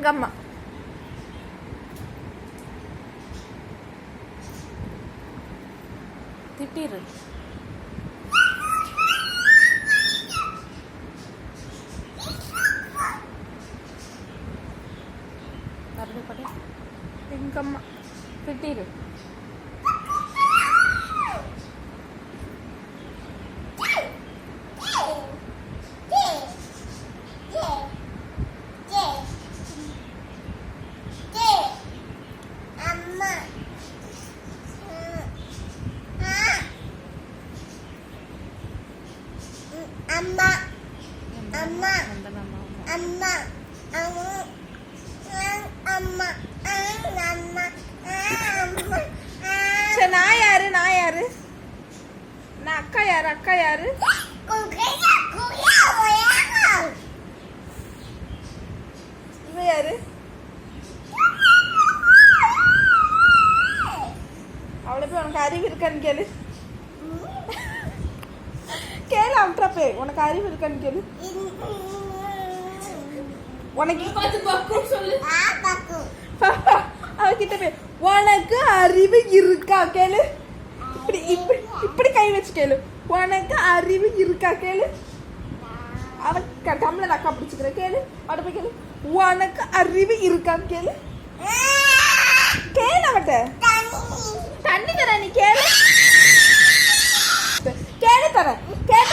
எங்க அம்மா திட்டிரு. எங்க அம்மா திட்டிரு. அம்மா அம்மா அம்மா அம்மா அம்மா அம்மா. சரி நான் யாரு நான் யாரு நான் அக்கா யாரு அக்கா யாரு இவ யாரு அவளை போய் உனக்கு அறிவு இருக்கான்னு கேளு. கேளு அவட்ட போய் உனக்கு அறிவு இருக்கான்னு கேளு. உனக்கு அவகிட்ட போய் உனக்கு அறிவு இருக்கா கேளு. இப்படி இப்படி இப்படி கை வச்சு கேளு. உனக்கு அறிவு இருக்கா கேளு. அவ கம்ல அக்கா பிடிச்சுக்கிற கேளு. அவட்ட போய் கேளு உனக்கு அறிவு இருக்கான்னு கேளு. கேளு அவட்ட தண்ணி தர நீ கேளு கேளு தர கேட்ட